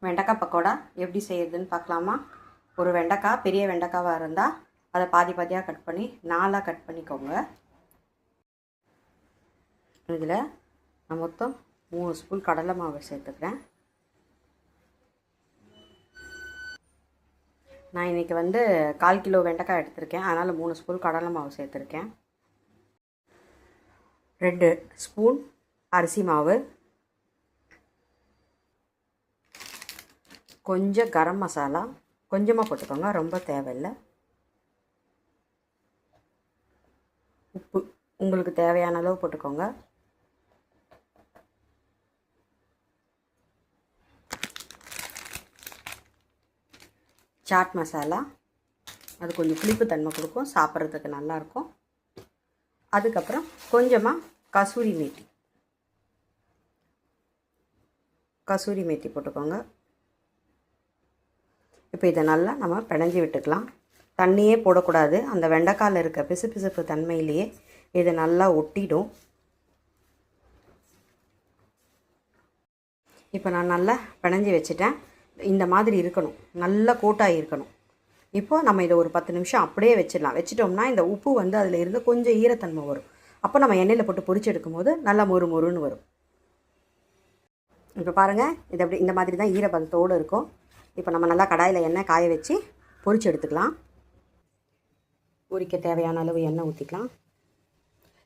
வெண்டைக்காய் பக்கோடா எப்படி செய்யுதுன்னு பார்க்கலாமா? ஒரு வெண்டைக்காய் பெரிய வெண்டைக்காவாக இருந்தால் அதை பாதி பாதியாக கட் பண்ணி 4ஆக கட் பண்ணிக்கோங்க. இதில் நான் மொத்தம் 3 ஸ்பூன் கடலை மாவு சேர்த்துக்கிறேன். நான் இன்றைக்கி 1/4 கிலோ வெண்டைக்காய் எடுத்திருக்கேன், அதனால் 3 ஸ்பூன் கடலை மாவு சேர்த்துருக்கேன். 2 ஸ்பூன் அரிசி மாவு, கொஞ்சம் கரம் மசாலா கொஞ்சமாக போட்டுக்கோங்க, ரொம்ப தேவையில்லை. உப்பு உங்களுக்கு தேவையான அளவு போட்டுக்கோங்க. சாட் மசாலா, அது கொஞ்சம் புளிப்பு தன்மை கொடுக்கும், சாப்பிட்றதுக்கு நல்லாயிருக்கும். அதுக்கப்புறம் கொஞ்சமாக கசூரி மேத்தி போட்டுக்கோங்க. இப்போ இதை நல்லா நம்ம பிணைஞ்சி விட்டுக்கலாம். தண்ணியே போடக்கூடாது, அந்த வெண்டைக்காயில் இருக்க பிசுபிசுப்பு தன்மையிலேயே இதை நல்லா ஒட்டிடும். இப்போ நான் நல்லா பிணைஞ்சி வச்சுட்டேன். இந்த மாதிரி இருக்கணும், நல்லா கோட்டாகி இருக்கணும். இப்போது நம்ம இதை ஒரு 10 நிமிஷம் அப்படியே வச்சிடலாம். வச்சிட்டோம்னா இந்த உப்பு அதில் இருந்து கொஞ்சம் ஈரத்தன்மை வரும். அப்போ நம்ம எண்ணெயில் போட்டு பொரிச்சு எடுக்கும்போது நல்லா மொறுன்னு வரும். இப்போ பாருங்கள், இது அப்படி இந்த மாதிரி தான் ஈரப்பதத்தோடு இருக்கும். இப்போ நம்ம நல்லா கடாயில் எண்ணெய் காய வச்சு பொரிச்சு எடுத்துக்கலாம். பொரிக்க தேவையான அளவு எண்ணெய் ஊற்றிக்கலாம்.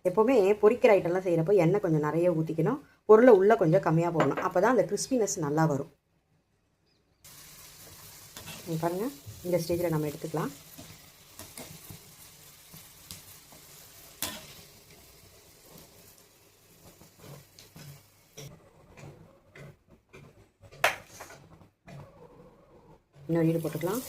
எப்போவுமே பொரிக்கிற ஐட்டம்லாம் செய்கிறப்போ எண்ணெய் கொஞ்சம் நிறைய ஊற்றிக்கணும், பொருளை உள்ளே கொஞ்சம் கம்மியாக போடணும். அப்போ தான் அந்த கிறிஸ்பினஸ் நல்லா வரும். பாருங்கள், இந்த ஸ்டேஜில் நம்ம எடுத்துக்கலாம். இன்னொரு ஈடு போட்டுக்கலாம்.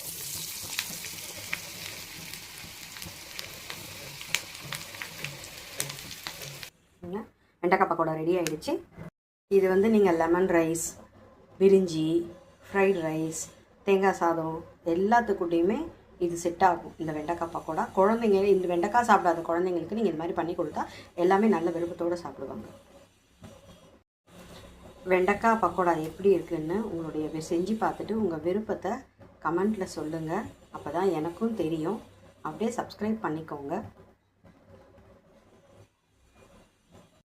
வெண்டைக்காய் பக்கோடா ரெடி ஆகிடுச்சு. இது நீங்கள் லெமன் ரைஸ், பிரிஞ்சி, ஃப்ரைட் ரைஸ், தேங்காய் சாதம் எல்லாத்துக்கூட்டையுமே இது செட் ஆகும். இந்த வெண்டைக்காய் பக்கோடா குழந்தைங்க, இந்த வெண்டைக்காய் சாப்பிடாத குழந்தைங்களுக்கு நீங்கள் இது மாதிரி பண்ணி கொடுத்தா எல்லாமே நல்ல விருப்பத்தோடு சாப்பிடுவாங்க. வெண்டைக்காய் பக்கோடா எப்படி இருக்குன்னு உங்களுடைய செஞ்சு பார்த்துட்டு உங்கள் விருப்பத்தை கமெண்ட்டில் சொல்லுங்கள். அப்போ தான் எனக்கும் தெரியும். அப்படியே சப்ஸ்கிரைப் பண்ணிக்கோங்க.